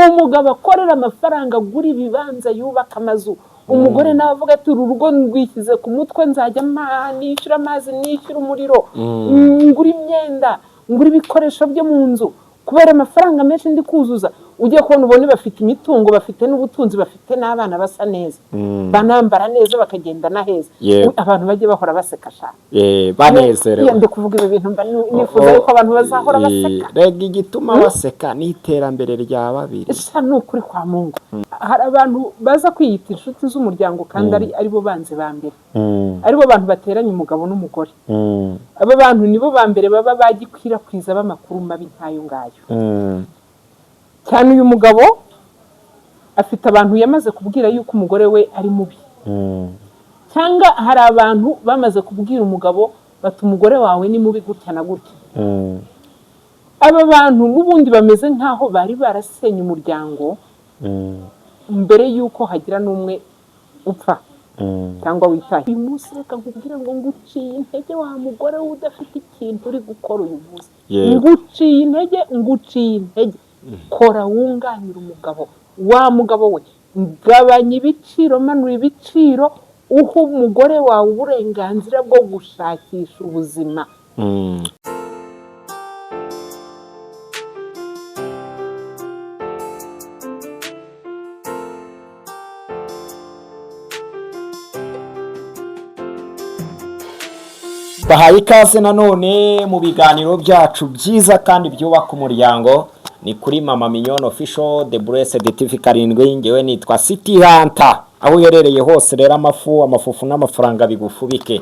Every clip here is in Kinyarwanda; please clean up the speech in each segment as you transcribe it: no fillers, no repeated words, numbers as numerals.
umugabo akorera amafaranga agura ibibanza yubaka amazu umugore nawe avuga ati uru rugo ndwishyize ku mutwe nzajya nishyura amazi nishyura umuriro ngura imyenda ngura ibikoresho byo mu nzu kubera amafaranga menshi ndi kuzuza ugiye kubona ubone bafite imitungo bafite n'ubutunzi bafite n'abana basa neza banambara neza bakagenda na heza abantu bajye bahora baseka sha banezerewe ndi kuvuga ibi bintu nifuza yuko abantu bazahora baseka rega igituma baseka ni iterambere rya babiri sha n'ukuri kwa Mungu hari abantu baza kwiyita inshuti z'umuryango kandi ari bo banze ba mbere ari bo bantu bateranya umugabo n'umugore aba bantu nibo ba mbere baba bagikwirakwiza b'amakuru mabi nkayo ngayo cyane uyu mugabo afite abantu yamaze kubwira yuko umugore we ari mubi cyangwa hari abantu bamaze kubwira umugabo bati umugore wawe ni mubi gutya na gutya aba bantu n'ubundi bameze nkaho bari barasenye umuryango mbere yuko hagira n'umwe upfa cyangwa witaye uyu munsi reka nkubwira ngo nguciye intege wa mugore we udafite ikintu uri gukora uyu munsi nguciye intege kora wunganira umugabo wa mugabo we gabanya ibiciro manura ibiciro uha umugore wawe uburenganzira bwo gushakisha ubuzima bahaye ikaze nanone mu biganiro byacu byiza kandi byubaka umuryango ni kuri Mama Mignone Official The Blessed TV karindwi ngewe nitwa City Hunter aho uherereye hose rero amafufu n'amafaranga bigufubike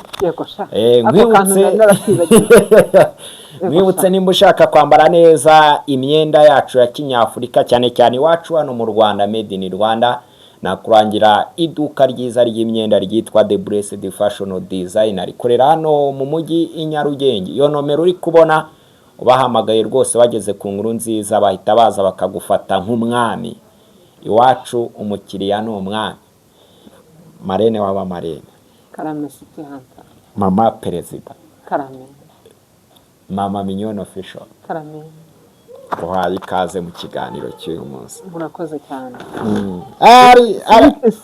mwibutse nimba ushaka kwambara neza imyenda yacu ya kinyafurika cyane cyane iwacu hano mu Rwanda made in Rwanda nakurangira iduka ryiza ry'imyenda ryitwa The Blessed Fashion Design rikorera hano mu mujyi i Nyarugenge iyo nomero uri kubona ubahamagaye rwose bageze ku nkuru nziza bahita baza bakagufata nk'umwami iwacu umukiriya ni umwami marene waba marene Karame City Hunter mama perezida Karame Mama Mignone Official Karame uhaye ikaze mu kiganiro cy'uyu munsi murakoze cyane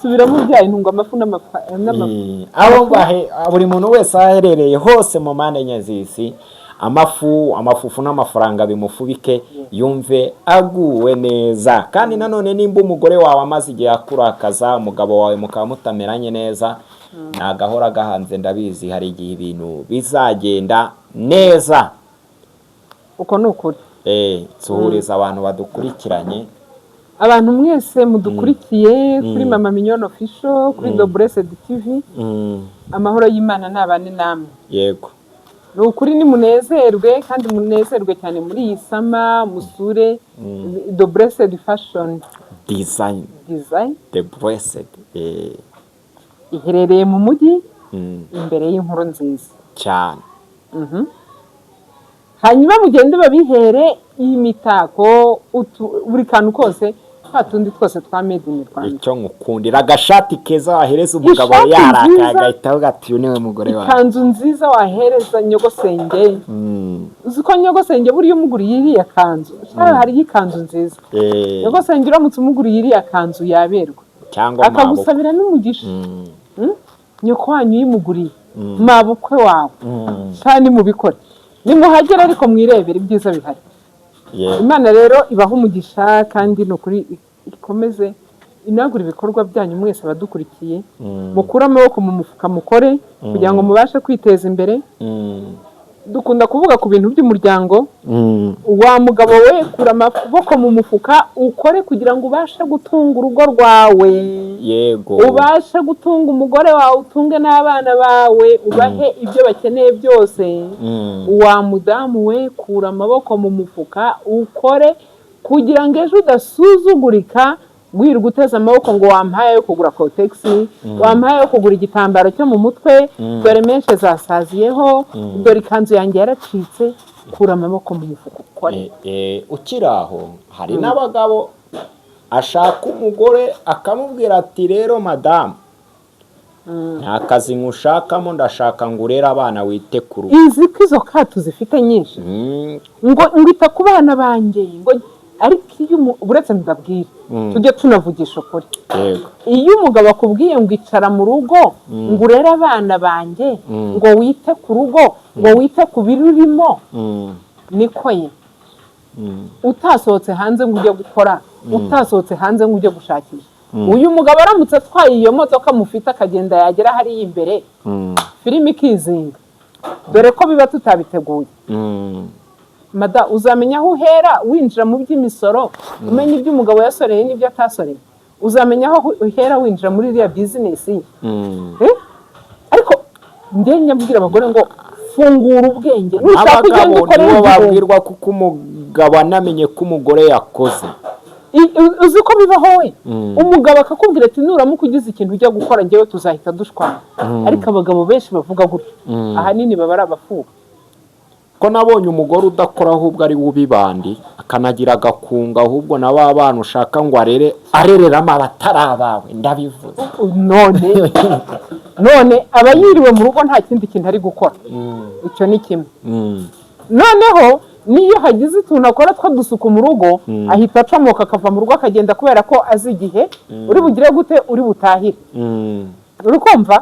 subira mu byayi ntunga amafu aho buri muntu wese aherereye hose mu mpande nyazisi amafufu n'amafaranga bimufubike yumve aguwe neza kandi nanone nimba umugore wawe amaze igihe akurakaza umugabo wawe mukaba mutameranye neza nagahora gahanze ndabizi hari igihe ibintu bizagenda neza uko ni ukuri suhuriza abantu badukurikiranye abantu mwese mudukurikiye kuri Mama Mignone Official kuri The Blessed TV amahoro y'Imana nabane namwe yego ukuri ni munezerwe kandi munezerwe cyane muri iyi sama musure The Blessed Fashion Design The Blessed iherereye mu mujyi imbere y'inkuru nziza cyane hanyuma mugende babihere imitako buri kantu kose twatundi twose twa made in Rwanda icyo ngukundira agashati keza wahereza umugabo yaraka agahita avuga ati uyu niwe mugore wawe ikanzu nziza wahereza nyogosenge uziko nyogosenge buriyo umuguriye iriya kanzu hari ikanzu nziza nyogosenge uramutse umuguriye iriya kanzu yaberwa cyangwa akagusabira n'umugisha nyoko wanyu yimuguriye mabukwe wawe cyane mubikore nimuhagera ariko mwirebera ibyiza bihari Imana rero ibaho umugisha kandi no kuri ikomeze inagura ibikorwa byanyu mwese abadukurikiye mukura amaboko mu mufuka mukore kugira ngo mubashe kwiteza imbere dukunda kuvuga ku bintu by'umuryango wa mugabo we kura amaboko mu mufuka ukore kugira ngo ubashe gutunga urugo rwawe yego ubashe gutunga umugore wawe utunge n'abana bawe ubahe ibyo bakeneye byose wa mudamu we kura amaboko mu mufuka ukore kugira ngo ejo udasuzugurika wirirwa uteze amaboko ngo wampaye yo kugura Kotex wampaye yo kugura igitambaro cyo mu mutwe dore menshi zasaziyeho dore ikanzu yanjye yaracitse kura amaboko mu mufuka ukore ukiraho hari n'abagabo ashaka umugore akamubwira ati rero madamu nta kazi ngushakamo ndashaka ngo urere abana wite ku rugo izi ko izo kato zifite nyinshi ngo ita ku bana banjye ngo ariko iyo uretse ndabwira tujye tunavugisha ukuri yego iyo umugabo akubwiye ngo icara mu rugo ngo urere abana banjye ngo wite ku rugo ngo wite ku birurimo niko ye utasohotse hanze ngo ujye gukora utasohotse hanze ngo ujye gushakisha uyu mugabo aramutse atwaye iyo modoka mufite akagenda yagera hariya imbere filime ikizinga dore ko biba tutabiteguye mada uzamenya aho uhera winjira mu by'imisoro umenya ibyo umugabo yasoreye n'ibyo atasoreye uzamenya aho uhera winjira muri iriya bizinesi ariko njye nyabwira abagore ngo fungura ubwenge nushaka ugenda ukorera nibo babwirwa kuko umugabo anamenye ko umugore yakoze uzi ko bibaho we umugabo akakubwira ati nuramuka ugize ikintu ujya gukora njyewe tuzahita dushwana ariko abagabo benshi bavuga gutyo ahanini baba ari abafuka ko nabonye umugore udakora ahubwo ari ubibandi akanagira agakunga ahubwo na ba bana ushaka ngo arereramo abatari abawe ndabivuze none aba yiriwe mu rugo nta kindi kintu ari gukora icyo ni kimwe noneho niyo hagize utuntu akora two dusuku mu rugo ahita acomoka akava mu rugo akagenda kubera ko azi igihe uri bugire gute uri butahire uri kumva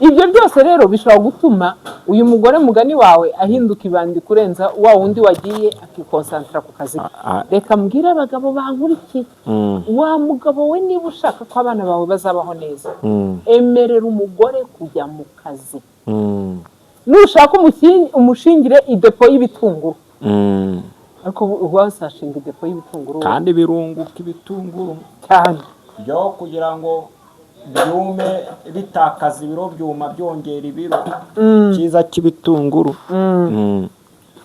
ibyo byose rero bishobora gutuma uyu mugore mugani wawe ahinduka ibandi kurenza wa wundi wagiye akikonsantara ku kazi reka mbwire abagabo bankurikiye wa mugabo we niba ushaka ko abana bawe bazabaho neza emerera umugore kujya mu kazi nushaka umushingire idepo y'ibitunguru ariko wazashinga idepo y'ibitunguru kandi birunguka ibitunguru cyane byo kugira ngo byume bitakaza ibiro byuma byongera ibiro cyiza cy'ibitunguru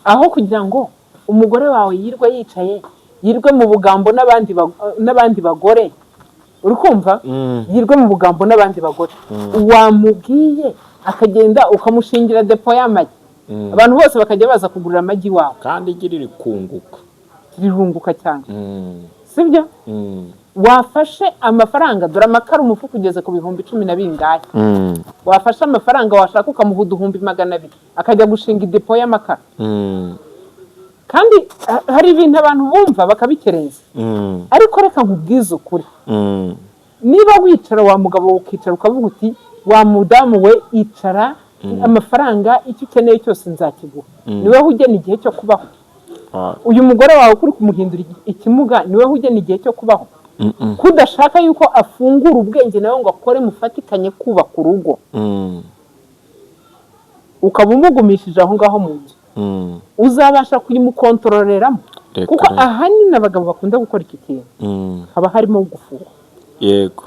aho kugira ngo umugore wawe yirwe yicaye yirwe mu bugambo n'abandi bagore uri kumva yirwe mu bugambo n'abandi bagore wamubwiye akagenda ukamushingira depo y'amagi abantu bose bakajya baza kugurira amagi wawe kandi igira rirunguka cyane sibyo wafashe amafaranga dore amakara umufuka ugeze ku bihumbi 10 na bingahe wafashe amafaranga washaka ukamuha 200 akajya gushinga idepo y'amakara kandi hari ibintu abantu bumva bakabikereza ariko reka nkubwize ukuri niba wicara wa mugabo ukicara ukavuga uti wa mudamu we icara amafaranga icyo ukeneye cyose nzakiguha niwe ugena igihe cyo kubaho uyu mugore wawe kuri kumuhindura ikimuga niwe ugena igihe cyo kubaho kudashaka yuko afungura ubwenge nawe ngo akore mufatikanye kubaka urugo ukaba umugumishije aho ngaho mu nzu uzabasha kuyimukontororeramo kuko ahanini abagabo bakunda gukora iki kintu haba harimo gufuha yego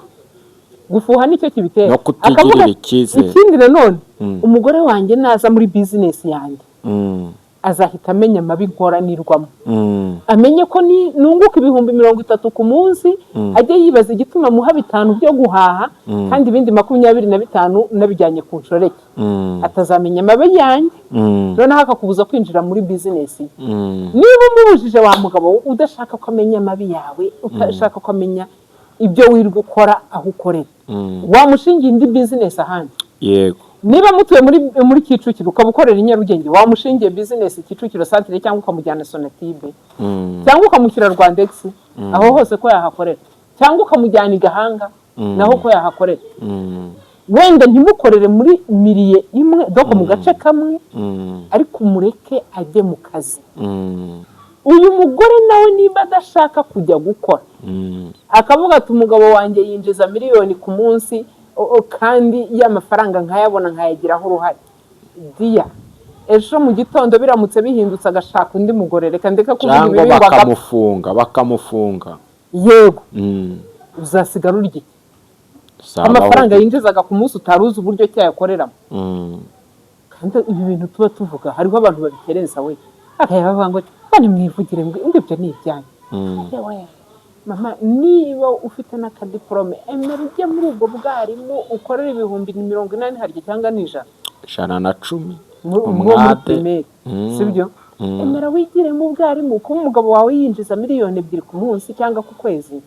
gufuha nicyo kibitera no kutigirira icyizere ikindi nanone umugore wanjye naza muri bizinesi yanjye azahita amenya amabi nkoranirwamo amenye ko nunguka ibihumbi 30 ku munsi ajye yibaza igituma muha 5 byo guhaha kandi ibindi 25 nabijyanye ku nshoreke atazamenya amabi yanjye noneho akakubuza kwinjira muri bizinesi niba umubujije wa mugabo udashaka ko amenya amabi yawe udashaka ko amenya ibyo wirirwa ukora aho ukorera wamushingiye indi bizinesi ahandi yego niba mutuye muri Kicukiro ukaba ukorera i Nyarugenge wamushingiye bizinesi Kicukiro Centre cyangwa ukamujyana Sonatibe cyangwa ukamushyira Rwandex aho hose ko yahakorera cyangwa ukamujyana i Gahanga naho ko yahakorera wenda ntimukorere muri miriye imwe doko mu gace kamwe ariko umureke ajye mu kazi uyu mugore nawe niba adashaka kujya gukora akavuga ati umugabo wanjye yinjiza miliyoni ku munsi kandi y'amafaranga nkayabona nkayagiraho uruhare diya ejo mu gitondo biramutse bihindutse agashaka undi mugore reka ndeka kuvuga ibi bakamufunga yego uzasigara urya amafaranga yinjizaga ku munsi utaruzi uburyo cyayakoreramo kandi ibi bintu tuba tuvuga hariho abantu babitereza we akayavuga ngo bane mwivugire ngo ibyo ni ibyanyu mama niba ufite n'akadiporome emera ujye muri ubwo bwarimu ukorera ibihumbi 80 harya cyangwa $110 muri primaire sibyo emera wigire mu bwarimu kuba umugabo wawe yinjiza miliyoni 2 ku munsi cyangwa ku kwezi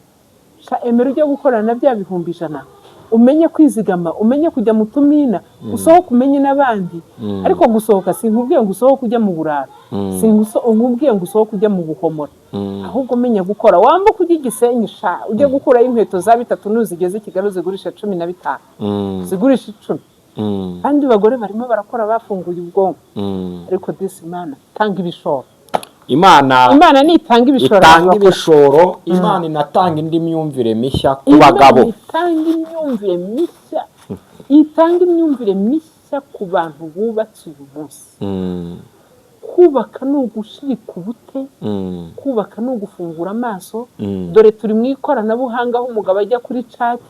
emera ujye gukorana na bya bihumbi 100 umenye kwizigama umenye kujya mu tumina usohoka umenye n'abandi ariko gusohoka sinkubwiye ngo usohoke ujya mu burara umubwiye ngo usohoke ujya mu buhomora ahubwo menya gukora wambuka ujya Gisenyi ujye gukurayo inkweto za 3 n'uzigeze Kigali zigurisha 15 zigurisha 10 kandi bagore barimo barakora bafunguye ubwonko ariko Imana tanga ibishoro Imana nitanga ibishoro itanga ibishoro Imana inatanga indi myumvire mishya ku bagabo itanga imyumvire mishya ku bantu bubatse uyu munsi kubaka ni ugushirika ubute kubaka ni ugufungura amaso dore turi mu ikoranabuhanga aho umugabo ajya kuri chat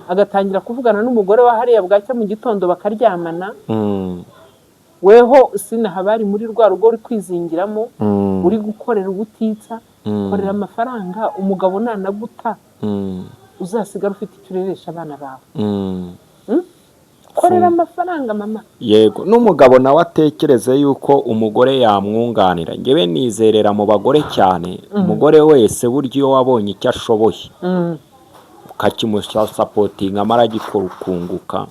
agatangira kuvugana n'umugore wa hariya bwacya mu gitondo bakaryamana weho sinahabari muri rwa rugo uri kwizingiramo uri gukorera ubutitsa korera amafaranga umugabo nanaguta uzasigara ufite icyo ureresha abana bawe korera amafaranga mama yego n'umugabo nawe atekereze yuko umugore yamwunganira ngewe nizerera mu bagore cyane umugore wese buryo iyo wabonye icyo ashoboye ukakimusha supporting amara gikora ukunguka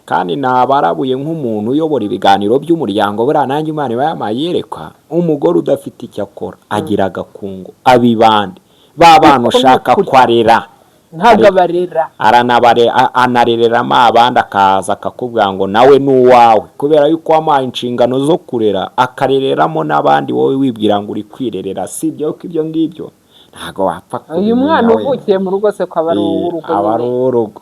kandi nabarabuye nk'umuntu uyobora ibiganiro by'umuryango buriya nanjye Imana yamayereka umugore udafite icyo akora agira agakungu abibande babana ushaka kwarera ntabwo barera anarereramo abandi akaza akakubwira ngo nawe n'uwawe kubera yuko wamuhaye inshingano zo kurera akarereramo n'abandi wowe wibwira ngo uri kwirerera si ibyo ko ibyo ngibyo ntabwo wapfa uyu mwana uvukiye mu rugo se ko aba ari urugo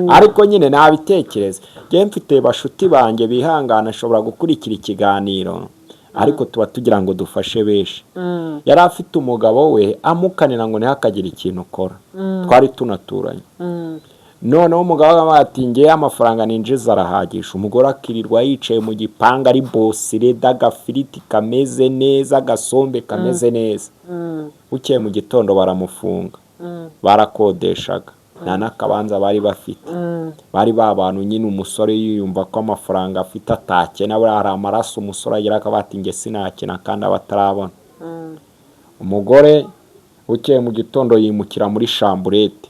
ariko nyine nabitekereza njye mfite bashuti banjye bihangana ashobora gukurikira ikiganiro ariko tuba tugira ngo dufashe benshi yari afite umugabo we amukanira ngo ntihakagire ikintu ukora twari tunaturanye noneho umugabo ati ngiye amafaranga ninjiza arahagisha umugore akirirwa yicaye mu gipanga ari bosire d'agafiriti kameze neza agasombe kameze neza ukeye mu gitondo baramufunga barakodeshaga nta n'akabanza bari bafite bari babantu nyine umusore yiyumva ko amafaranga afite atakena buriya hari amaraso umusore agira akabati nge sinakena kandi abatarabona umugore ukeye mu gitondo yimukira muri shamburete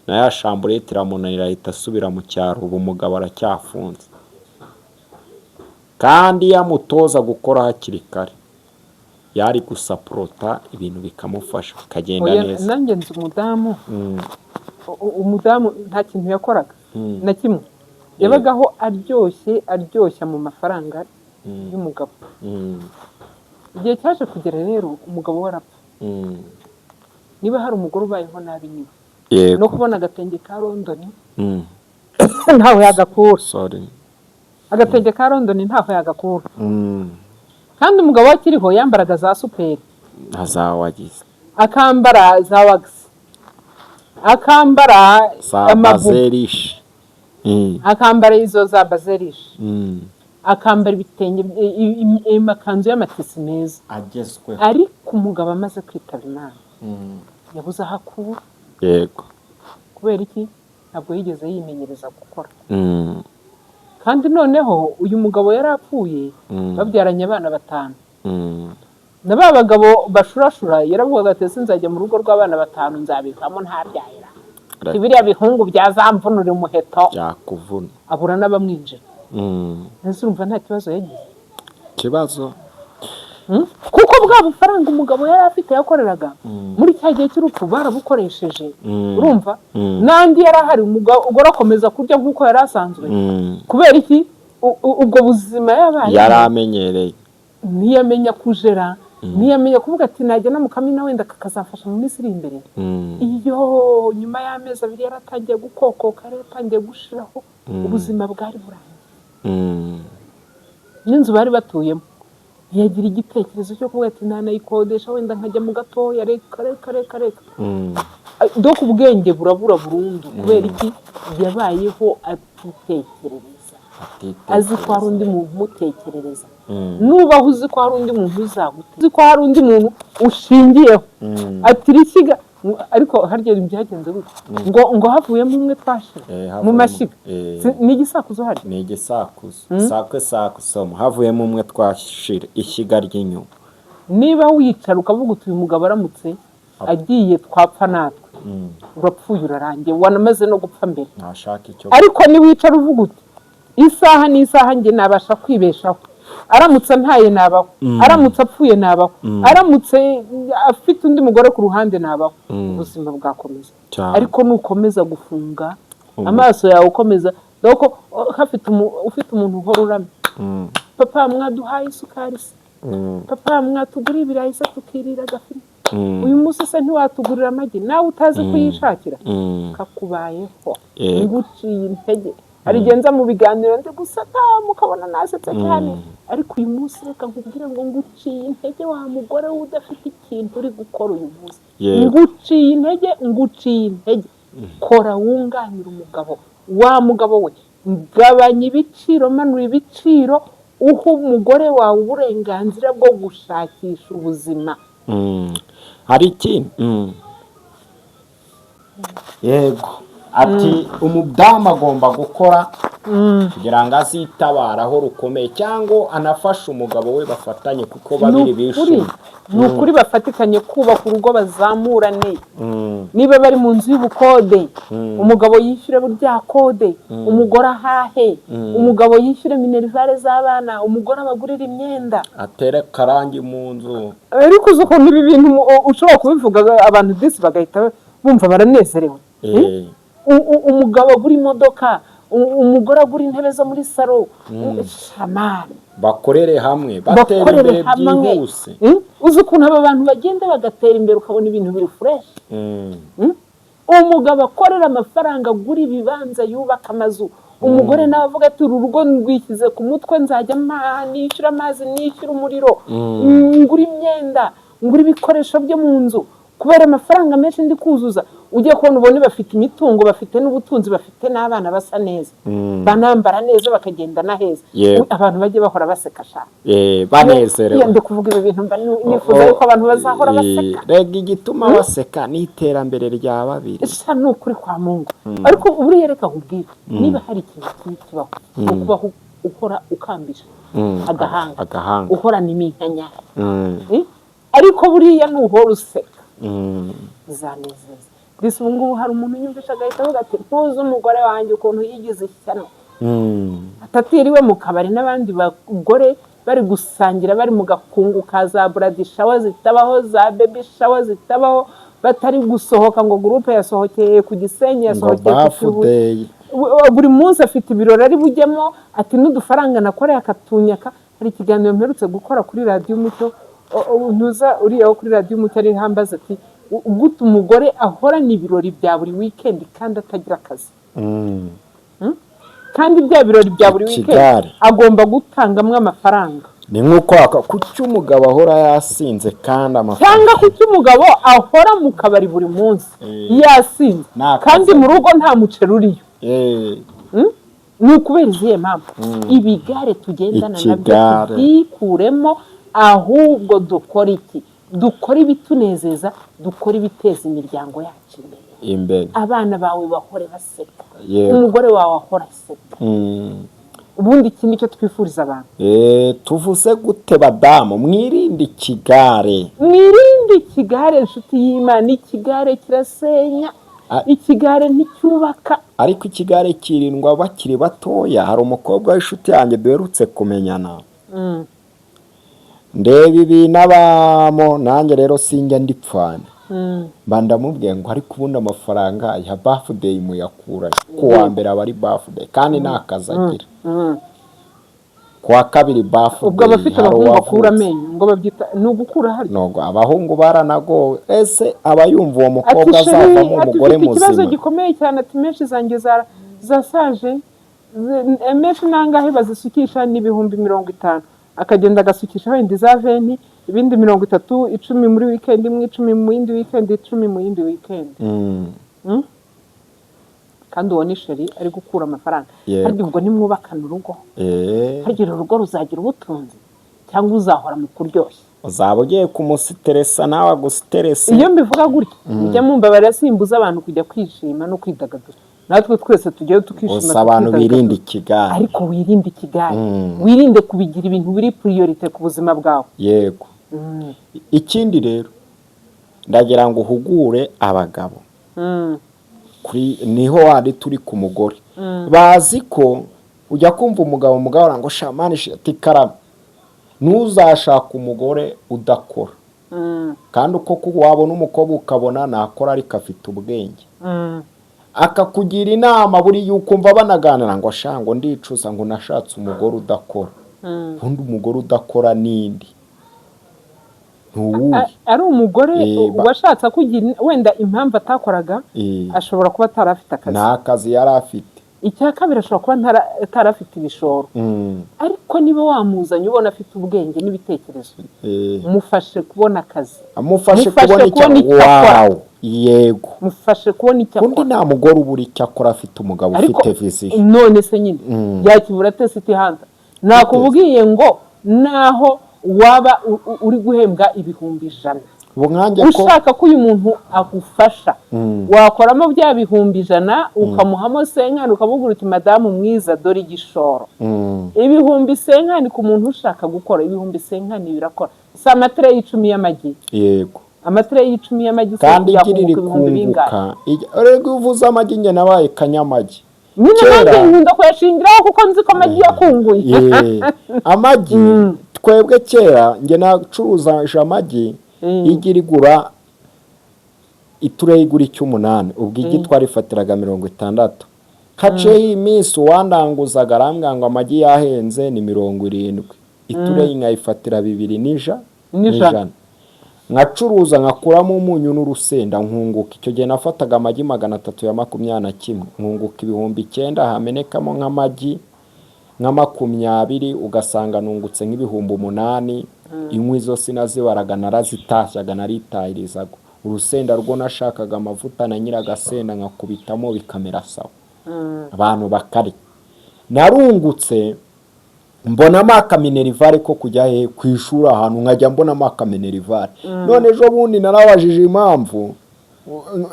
na ya shamburete iramunanira ahita asubira mu cyaro ubu umugabo aracyafunze kandi yamutoza gukora hakiri kare yari gusaporota ibintu bikamufasha bikagenda neza nanjye nzi umudamu nta kintu yakoraga na kimwe yabagaho aryoshya mu mafaranga y'umugabo igihe cyaje kugera rero umugabo we arapfa niba hari umugore ubayeho nabi niwe no kubona agatenge ka London ntaho yagakura agatenge ka London ntaho yagakura kandi umugabo akiriho yambaraga za superi azawagize akambara za wax akambara amabazerish akambara izo za bazerish akambara ibitenge amakanzu y'amatisi meza agezwe ariko umugabo amaze kwitaba Imana yabuze aho akura yego kubera iki ntabwo yigeze yimenyereza gukora kandi noneho uyu mugabo yarapfuye babyaranye abana 5 na ba bagabo bashurashura yaravuga ati sinzajya mu rugo rw'abana 5 nzabikamo ntabyahera ibiriya bihungu byazamvunura umuheto yakuvuna abura n'abamwinjira nese urumva nta kibazo yagize kibazo kuko bwa bufaranga umugabo yari afite yakoreraga muri cya gihe cy'urupfu barabukoresheje urumva nandi yarahari umugabo ugorokomeza kurya nk'uko yari asanzwe kubera iki ubwo buzima yabaye yaramenyereye ntiyamenya kujera ntiyamenya kuvuga ati najya no mukamina wenda kakazafasha mu minsi iri imbere iyo nyuma y'amezi 2 yaratangiye gukokoka yaratangiye gushiraho ubuzima bwari burangiye n'inzu bari batuyemo ntiyagira igitekerezo cyo kuvuga ati nanayikodesha wenda nkajya mu gatoya reka doko ubwenge burabura burundu kubera iki yabayeho atitekerereza azi ko hari undi muntu umutekerereza nubaho uzi ko hari undi muntu uzagute uzi ko hari undi muntu ushingiyeho atirishyiga ariko harya byagenze gute ngo havuyemo umwe twashira mu mashiga ni igisakuzo hari ni igisakuzo sakwe havuyemo umwe twashira ishyiga ry'inyuma niba wicara ukavuga uti uyu mugabo aramutse agiye twapfa natwe urapfuye urarangiye wanamaze no gupfa mbere ntashaka icyo ariko ni wicara uvuga uti isaha n'isaha nge nabasha kwibeshaho aramutse ntaye nabaho, aramutse apfuye nabaho, aramutse afite undi mugore ku ruhande nabaho, ubuzima bwakomeza. Ariko nukomeza gufunga amaso yawe ukomeza doko ufite umuntu uhora uramye, papa mwaduhaye isukari se, papa mwatugura ibirayi se tukirira agafiri, uyu munsi se ntiwatugurira amagi nawe utazi kuyishakira, kakubayeho nguciye intege. Arigenza mu biganiro ndi gusata mukabona nasetse cyane, ariko uyu munsi reka nkubwire ngo nguciye intege wa mugore udafite ikintu uri gukora uyu munsi, nguciye intege, kora wunganira umugabo, wa mugabo we gabanya ibiciro, manura ibiciro, uha umugore wawe uburenganzira bwo gushakisha ubuzima. Hari ikindi yego ati umudamu agomba gukora kugira ngo azitabara aho rukomeye, cyangwa anafashe umugabo we bafatanye kuko babiri bishimye. Ni ukuri bafatikanye kubaka urugo, bazamurane. Niba bari mu nzu y'ubukode, umugabo yishyure burya kode, umugore ahahe, umugabo yishyure minerivare z'abana, umugore abagurira imyenda, atere karangi mu nzu. Ariko uzi ukuntu ibi bintu ushobora kubivuga abantu disi bagahita bumva baranezerewe. Umugabo agura imodoka, umugore agura intebe zo muri salo, shamani bakorere hamwe, batera imbere byihuse. Uzi ukuntu aba bantu bagenda bagatera imbere ukabona ibintu biri fresh. Umugabo akorera amafaranga, agura ibibanza, yubaka amazu, umugore nawe avuga ati uru rugo ndwishyize ku mutwe, nzajya nishyura amazi, nishyura umuriro, ngura imyenda, ngura ibikoresho byo mu nzu, kubera amafaranga menshi ndi kuzuza. Ugiye kubona ubone bafite imitungo, bafite n'ubutunzi, bafite n'abana basa neza, banambara neza, bakagenda na heza. Abantu bajye bahora baseka sha, banezerewe. Ndi kuvuga ibi bintu mba nifuza yuko abantu bazahora baseka. Rega igituma baseka ni iterambere rya babiri. Sha ni ukuri kwa Mungu. Ariko buriya reka nkubwire, niba hari ikintu kibaho, ukubaho ukora ukambisha agahanga, uhorana iminkanya, ariko buriya nuhora useka bizanezeza. Gusa ubu ngubu hari umuntu yumvisha agahita avuga ati ntuzi umugore wanjye ukuntu yigize ishyano, atatiriwe mu kabari n'abandi bagore bari gusangira, bari mu gakungu ka za buradi shawa zitabaho, za baby shawa zitabaho, batari gusohoka ngo gurupe yasohokeye ku Gisenyi, yasohokeye ku Kibuye, buri munsi afite ibirori ari bujyemo, ati n'udufaranga nakoreye akatunyaka. Hari ikiganiro mperutse gukora kuri radiyo Umucyo, ntuza uriya wo kuri radiyo Umucyo ari hambaza ati gute umugore ahorana ibirori bya buri weekend kandi atagira akazi, kandi bya birori bya buri weekend agomba gutangamo amafaranga. Ni nk'uko kuki umugabo ahora yasinze kandi amafaranga, cyangwa kuki umugabo ahora mu kabari buri munsi yasinze kandi mu rugo nta muceri uriyo. Ni ukubera izihe mpamvu? Ibigare tugendana nabyo tubyikuremo, ahubwo dukora iki? Dukora ibitunezeza, dukora ibiteza imiryango yacu imbere. Abana bawe bahore baseka, umugore wawe ahora aseka. Ubundi iki nicyo twifuriza abantu. Tuvuze gute badamu? Mwirinde ikigare, inshuti y'Imana. Ikigare kirasenya, ikigare nticyubaka. Ariko ikigare kirindwa bakiri batoya. Hari umukobwa w'inshuti yanjye duherutse kumenyana, ndeba ibi n'abamo, nanjye rero sinjya ndipfana, mba ndamubwiye ngo ariko ubundi amafaranga ya birthday muyakura ku wa mbere aba ari birthday kandi nta kazi agira, ku wa kabiri birthday. Ubwo abafite abahungu bakura amenyo ngo babyita ni ugukura hari nogo, abahungu baranagowe. Ese aba yumva uwo mukobwa azavamo umugore muzima? Ikibazo gikomeye cyane ati menshi zanjye zasaje, menshi nangahe bazisukisha n'ibihumbi 50, akagenda agasukisha wenda za 20, ibindi 30, 10 muri weekend imwe, 10 mu yindi weekend, 10 mu yindi weekend. Kandi uwo ni sheri ari gukura amafaranga. Kandi ubwo nimwubakana urugo, hagira urugo ruzagira ubutunzi cyangwa uzahora mu kuryoshya? Uzaba ugiye kumusiteresa nawe agusiterese. Iyo mbivuga gutya njya mumba barasimbuza abantu kujya kwishima no kwidagadura, natwe twese tugiye tukishima. Gusa abantu birinde ikigare. Ariko wirinde ikigare, wirinde kubigira ibintu biri priorite ku buzima bwawe. Yego. Ikindi rero ndagira ngo uhugure abagabo, niho wari turi ku mugore, bazi ko ujya kumva umugabo ngo shamani shati karama ntuzashaka umugore udakora kandi uko wabona umukobwa ukabona nakora ariko afite ubwenge akakugira inama buri yukumva banaganira ngo ashango ndicuza ngo nashatse umugore udakora undi umugore udakora nindi ari umugore washatse kugira wenda impamvu atakoraga ashobora kuba atarafite akazi nta kazi yari afite icya kabiri ashobora kuba atarafite ibishoro ariko niba wamuzanye ubona afite ubwenge n'ibitekerezo mufashe kubona akazi amufashe kubona icyo akora yego mufashe kubona icyo akora undi nta mugore ubura icyo akora afite umugabo ufite viziyo none se nyine yakibura tese itihanda nakubwiye ngo naho waba uri guhembwa ibihumbi 100 ushaka ko uyu muntu agufasha wakoramo bya bihumbi 100 ukamuhamo senkani ukavuga uti madamu mwiza dore igishoro ibihumbi senkani ku muntu ushaka gukora ibihumbi senkani birakora si amatere y'10 y'amagi yego amatere y'10 y'amagi kandi igirira kunguka rego uvuza amagi nge nabaye kanyamagi nyine nanjye nkunda kuyashingiraho kuko nzi ko amagi yakunguye amagi twebwe kera nge nacuruzaje amagi igira igura iture igura 8 ubwo igi twarifatiraga 60 haceho iminsi uwandanguzaga arambwira ngo amagi yahenze ni 70 iture inkayifatira 2 n'ijana nkacuruza nkakuramo umunyu n'urusenda nkunguka icyo gihe nafataga amagi 321 nkunguka ibihumbi 9 hamenekamo nk'amagi nka 20 ugasanga nungutse nk'ibihumbi 8 inkwi zose nazibaraga narazitashyaga naritahirizaga urusenda rwo nashakaga amavuta na nyiragasenda nkakubitamo bikamera sawa abantu bakari narungutse mbona maka minerivare ko kujya kwishura ahantu nkajya mbona maka minerivare none ejo bundi narabajije impamvu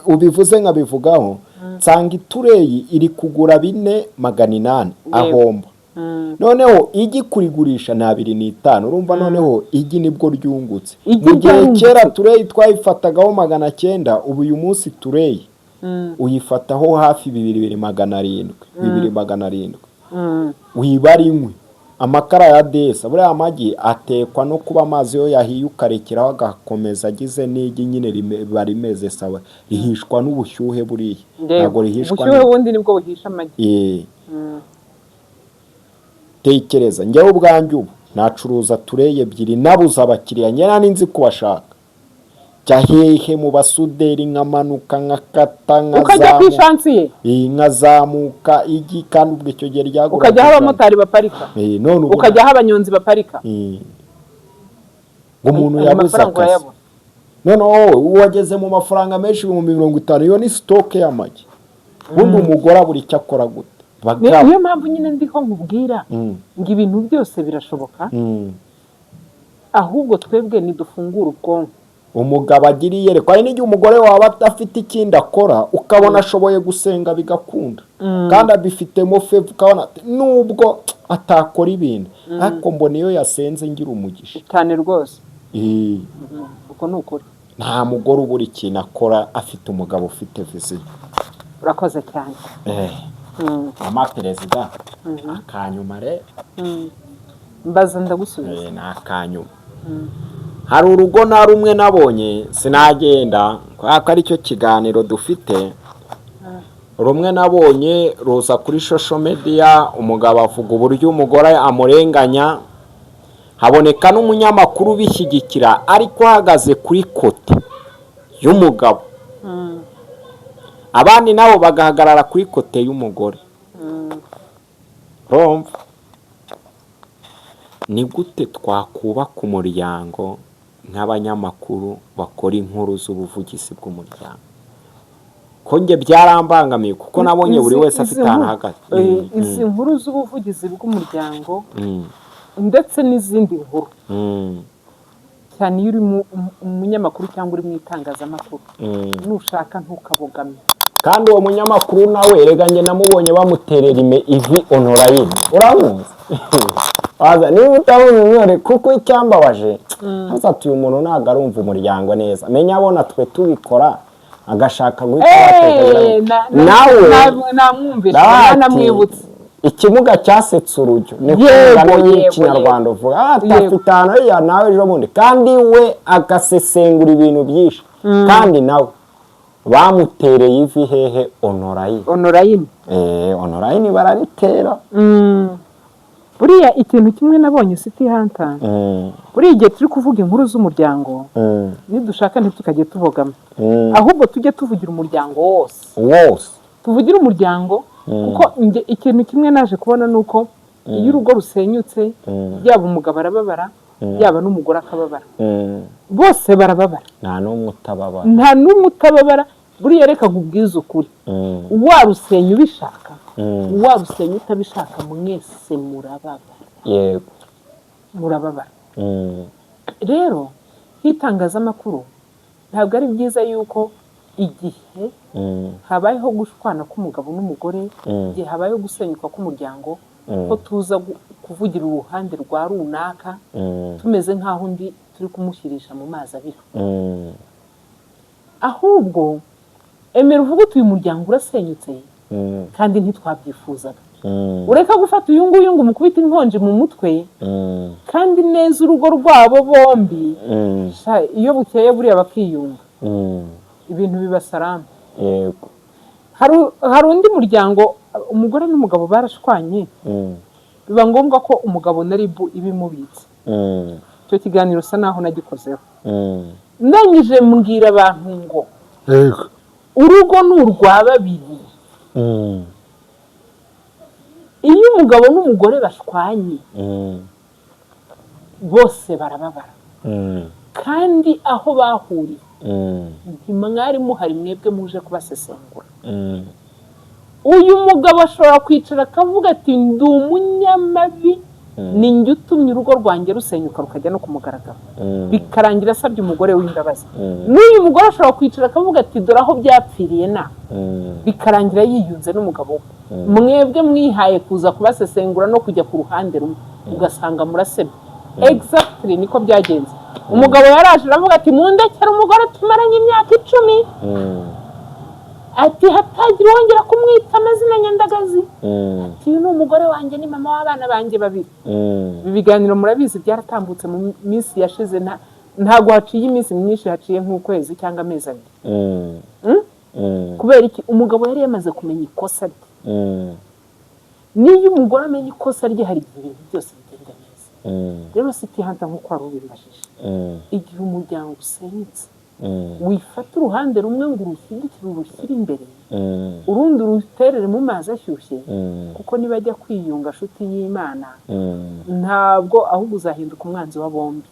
ubivuze nkabivugaho nsanga itureyi iri kugura 4,800 ahomba noneho igi kurigurisha na 2,500 urumva noneho igi nibwo ryungutse mu gihe kera tureyi twayifatagaho 900 ubu uyu munsi tureyi uyifataho hafi 2,700 wibara inkwi amakara ya desa buriya amagi atekwa no kuba amazi yo yahiye ukarekeraho agakomeza agize n'igi nyine barimeze sawa rihishwa n'ubushyuhe buriya ntago rihishwa ubushyuhe bundi nibwo buhisha amagi tekereza njyewe ubwanjye ubu nacuruza tureye 2 nabuza abakiriya nyera ninzi kubashaka cyahehe mu basuderi nkamanuka nkakata ukajya kwishansiye nkazamuka igi kandi ubwo icyo gihe ryagura ukajya abamotari baparika none ukajya abanyonzi baparika ngo umuntu yabuze akazi none wowe wageze mu mafaranga menshi 50 iyo ni stock y'amagi bundi umugore abura icyo akora gute niyo mpamvu nyine ndiho nkubwira ngo ibintu byose birashoboka ahubwo twebwe nidufungura ubwonko umugabo agiriye reko ari n'igihe umugore wawe adafite ikindi akora ukabona ashoboye gusenga bigakunda kandi abifitemo fevu ukabona nubwo atakora ibintu ariko mbona iyo yasenze ngira umugisha cyane rwose uko ni ukuri nta mugore ubura ikintu akora afite umugabo ufite viziyo urakoze cyane mama perezida akanyuma rero mbaza ndagusubiza ni akanyuma hari urugo na rumwe nabonye sinagenda ko ari cyo kiganiro dufite rumwe nabonye ruza kuri social media umugabo avuga uburyo umugore amurenganya haboneka n'umunyamakuru bishyigikira ariko ahagaze kuri kote y'umugabo abandi nabo bagahagarara kuri kote y'umugore romva ni gute twakubaka umuryango nk'abanyamakuru bakora inkuru z'ubuvugizi bw'umuryango ko nge byarambangamiye kuko nabonye buri wese afite ahantu hagati izi nkuru z'ubuvugizi bw'umuryango ndetse n'izindi nkuru cyane iyo uri umunyamakuru cyangwa uri mu itangazamakuru nushaka ntukabogame kandi uwo munyamakuru nawe rega nge namubonye bamuterera ivi onorayini uramuzi waza niba utabona umwere kuko icyambabaje hazatuye umuntu ntabwo arumva umuryango neza menya abona twe tubikora agashaka guhita nawe namwumvise namwibutse ikimuga cyasetse urujyo ni Kinyarwanda uvuga atafite ahantu ya nawe ejo bundi kandi we agasesengura ibintu byinshi kandi nawe bamutereye ivi hehe Honorayini bararitera buriya ikintu kimwe nabonye City Hunter buriya igihe turi kuvuga inkuru z'umuryango nidushaka ntitukajye tubogama ahubwo tujye tuvugira umuryango wose tuvugira umuryango kuko ikintu kimwe naje kubona nuko iyo urugo rusenyutse yaba umugabo arababara yaba n'umugore akababara bose barababara nta n'umwe utababara buriya reka nkubwize ukuri warusenya ubishaka warusenya utabishaka mwese murababara rero hitangazamakuru ntabwo ari byiza yuko igihe habayeho gushwana k'umugabo n'umugore igihe habayeho gusenyuka k'umuryango ko tuza kuvugira uruhande rwa runaka tumeze nk'aho undi turi kumushyirisha mu mazi abira ahubwo emera uvuga uti uyu muryango urasenyutse kandi ntitwabyifuzaga ureka gufata uyu nguyu ngo umukubite inkonje mu mutwe kandi neza urugo rwabo bombi iyo bukeye buriya bakiyunga ibintu bibasarama hari undi muryango umugore n'umugabo barashwanye biba ngombwa ko umugabo na ribu ibimubitse icyo kiganiro usa naho nagikozeho ndangije mbwira abantu ngo urugo ni urwa babiri iyo umugabo n'umugore bashwanye bose barababara kandi aho bahuriye ntimwari muhari mwebwe muje kubasesengura uyu mugabo ashobora kwicara akavuga ati ndi umunyamabi ni njye utumye urugo rwanjye rusenyuka rukajya no kumugaragara bikarangira asabye umugore w'imbabazi n'uyu mugore ashobora kwicara akavuga ati dore aho byapfiriye na bikarangira yiyunze n'umugabo we mwebwe mwihaye kuza kubasesengura no kujya ku ruhande rumwe ugasanga murasebye exactly niko byagenze umugabo yaraje aravuga ati mundekere umugore tumaranye imyaka 10 ati hatagira wongera kumwita amazina nyandagazi ati uyu ni umugore wanjye ni mama w'abana banjye babiri ibiganiro murabizi byaratambutse mu minsi yashize ntago haciye iminsi myinshi haciye nk'ukwezi cyangwa amezi abiri kubera iki umugabo yari yamaze kumenya ikosa rye niyo umugore amenya ikosa rye hari ibintu byose bigenda neza rero City Hunter nk'uko wari ubimbajije igihe umuryango usenyutse wifata uruhande rumwe ngo urushyigikire urushyire imbere urundi uruterere mu mazi ashyushye kuko nibajya kwiyunga nshuti y'Imana ntabwo ahubwo uzahinduka umwanzi wa bombi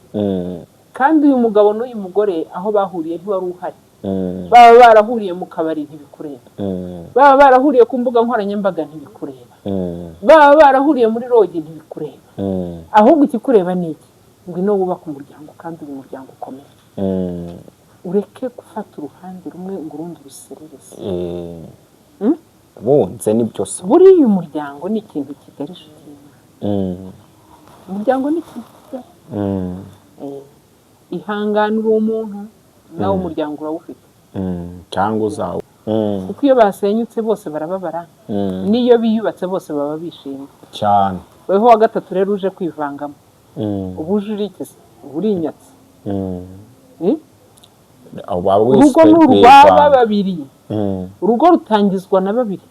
kandi uyu mugabo n'uyu mugore aho bahuriye ntiwari uhari baba barahuriye mu kabari ntibikureba baba barahuriye ku mbuga nkoranyambaga ntibikureba baba barahuriye muri rogi ntibikureba ahubwo ikikureba ni iki ngwino wubaka umuryango kandi uyu muryango ukomeye ureke gufata uruhande rumwe ngo urundi ruserereze bunze nibyo se buriya umuryango ni ikintu kigari umuryango ni ikintu kigari ihanganira umuntu nawe umuryango urawufite cyangwa uzawo kuko iyo basenyutse bose barababara n'iyo biyubatse bose baba bishimye cyane weho wa gatatu rero uje kwivangamo ubu uje urikese ubu urinyatse urugo ni urw'aba babiri urugo rutangizwa na babiri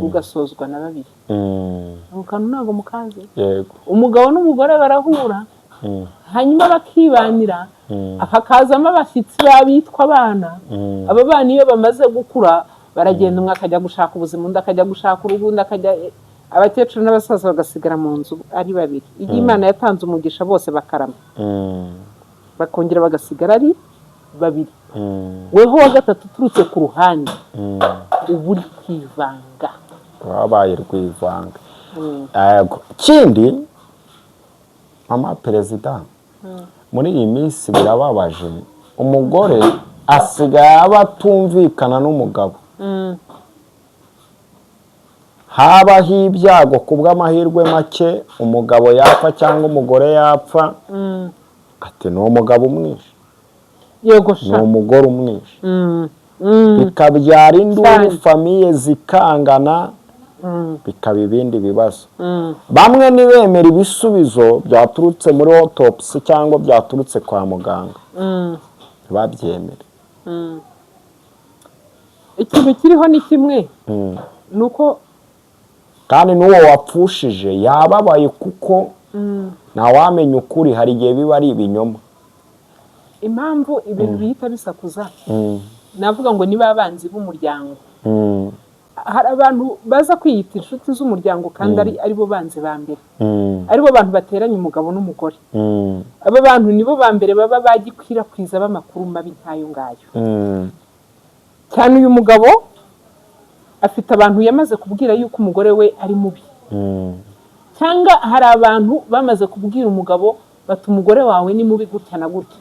rugasozwa na babiri ako kantu ntabwo mukaze umugabo n'umugore barahura hanyuma bakibanira hakazamo abashyitsi babitwa abana aba bana iyo bamaze gukura baragenda umwe akajya gushaka ubuzima undi akajya gushaka urugo undi akajya abakecuru n'abasaza bagasigara mu nzu ari babiri iyo Imana yatanze umugisha bose bakarama bakongera bagasigara ari babiri weho wa gatatu uturutse ku ruhande ubu uri kwivanga wabaye rwivanga kindi mama perezida muri iyi minsi birababaje umugore asigaye abatumvikana n'umugabo habaho ibyago kubw'amahirwe make umugabo yapfa cyangwa umugore yapfa ati ni umugabo umwishe ni umugore umwishe bikabyara induru famiye zikangana bikaba ibindi bibazo. Bamwe ntibemera ibisubizo byaturutse muri autopsy cyangwa byaturutse kwa muganga, babyemera. Ikintu kiriho ni kimwe, nuko kandi n'uwo wapfushije yababaye kuko ntawamenya ukuri, hari igihe biba ari ibinyoma. Impamvu ibintu bihita bisakuza, navuga ngo niba abanzi b'umuryango, hari abantu baza kwiyita inshuti z'umuryango kandi ari bo banzi ba mbere, ari bo bantu bateranya umugabo n'umugore. Aba bantu nibo ba mbere baba bagikwirakwiza b'amakuru mabi nk'ayo ngayo. Cyane uyu mugabo afite abantu yamaze kubwira yuko umugore we ari mubi, cyangwa hari abantu bamaze kubwira umugabo bati umugore wawe ni mubi gutya na gutya.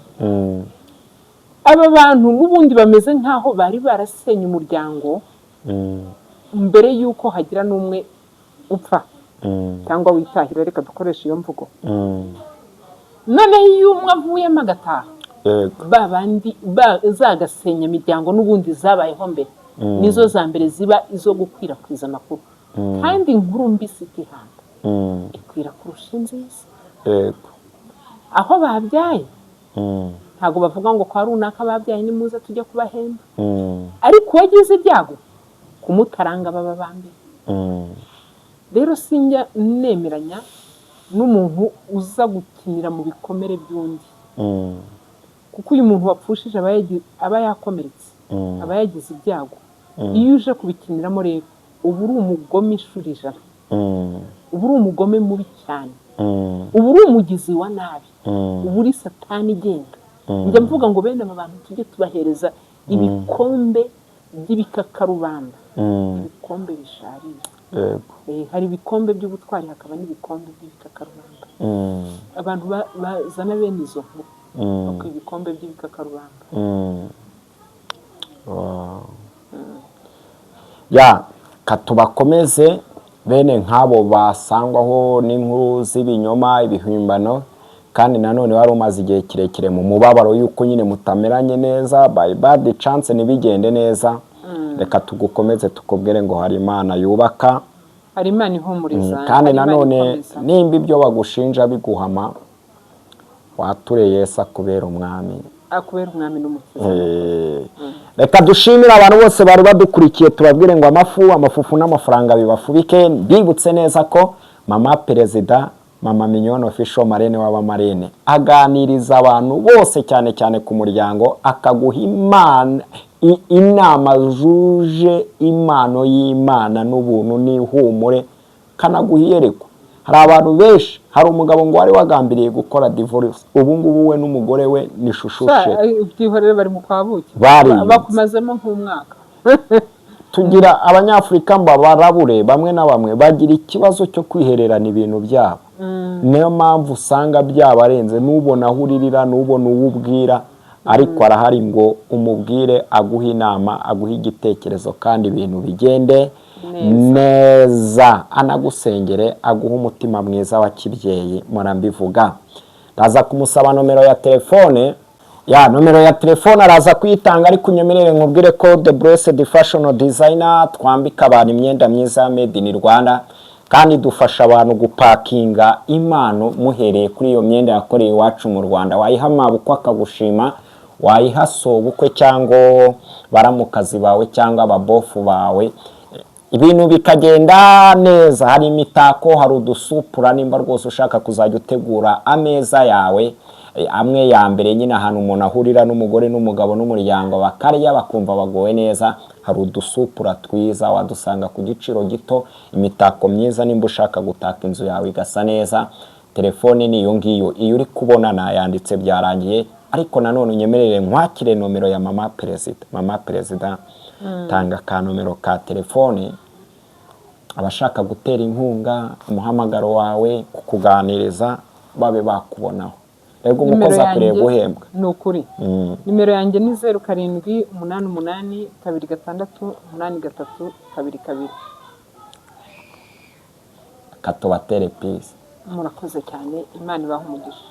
Aba bantu n'ubundi bameze nk'aho bari barasenye umuryango mbere yuko hagira n'umwe upfa cyangwa witahira, reka dukoresha iyo mvugo. Noneho iyo umwe avuyemo agataha, babandi zagasenya imiryango n'ubundi zabayeho mbere, nizo za mbere ziba izo gukwirakwiza amakuru. Kandi inkuru mbi si ihanda, ikwira kurusha inziza. Aho babyaye ntabwo bavuga ngo kwa runaka babyaye ni muze tujya kubahemba, ariko uwagize ibyago kumutaranga baba bambere. Rero sinjya nemeranya n'umuntu uza gukinira mu bikomere by'undi, kuko uyu muntu wapfushije aba yakomeretse, aba yagize ibyago. Iyo uje kubikiniramo rero uba uri umugome inshuro ijana, uba uri umugome mubi cyane, uba uri umugizi wa nabi, uba uri satani igenda. Njya mvuga ngo bene aba bantu tujye tubahereza ibikombe by'ibikakarubamba, ibikombe bisharira. Hari ibikombe by'ubutwari, hakaba n'ibikombe by'ibikakarubamba. Abantu bazana bene izo nkuru bakwiye ibikombe by'ibikakarubamba. Katubakomeze bene nk'abo basangwaho n'inkuru z'ibinyoma, ibihimbano, kandi nanone wari umaze igihe kirekire mu mubabaro yuko nyine mutameranye neza, by bad chance ntibigende neza. Reka tugukomeze tukubwire ngo hari Imana yubaka, hari Imana ihumuriza. Kandi nanone nimba ibyo bagushinja biguhama, wature Yesu akubera umwami, akubera umwami n'umukiza. Reka dushimira abantu bose bari badukurikiye, tubabwire ngo amafufu n'amafaranga bibafubike. Bibutse neza ko mama perezida, mama Mignone Official Marene w'abamarene aganiriza abantu bose cyane cyane ku muryango, akaguha inama zuje impano y'Imana n'ubuntu n'ihumure, kanaguha iyerekwa. Hari abantu benshi, hari umugabo ngo wari wagambiriye gukora divorce, ubu ngubu we n'umugore we ni shushushe, byihorere bari mu kwabuki, bakumazemo nk'umwaka. Tugira abanyafurika barabure bamwe na bamwe bagira ikibazo cyo kwihererana ibintu byabo. Niyo mpamvu usanga byabarenze, nubona aho uririra, nubona uwo ubwira, ariko arahari ngo umubwire, aguha inama, aguha igitekerezo, kandi ibintu bigende neza, anagusengere, aguha umutima mwiza wa kibyeyi. Murambivuga ndaza kumusaba nomero ya telefone, nomero ya telefone araza kuyitanga, ariko unyemerere nkubwire ko The Blessed Fashion Designer twambika abantu imyenda myiza made in Rwanda, kandi dufasha abantu gupakinga impano muhereye kuri iyo myenda yakorewe iwacu mu Rwanda. Wayiha amabukwe akagushima, wayiha sobukwe cyangwa baramukazi bawe cyangwa ababofu bawe, ibintu bikagenda neza. Hari imitako, hari udusupura, nimba rwose ushaka kuzajya utegura ameza yawe amwe ya mbere nyine ahantu umuntu ahurira n'umugore n'umugabo n'umuryango bakarya bakumva bagowe neza, hari udusupura twiza wadusanga ku giciro gito. Imitako myiza, nimba ushaka gutaka inzu yawe igasa neza, telefone ni iyo ngiyo, iyo uri kubona nayanditse byarangiye. Ariko nanone unyemerere nkwakire nomero ya mama perezida. Mama perezida tanga ka nomero ka telefone, abashaka gutera inkunga umuhamagaro wawe, kukuganiriza, babe bakubonaho. Ego umukozi akwiriye guhembwa. Ni ukuri. Nimero yanjye ni 0788268322. Katubatere peace. Murakoze cyane, Imana ibahe umugisha.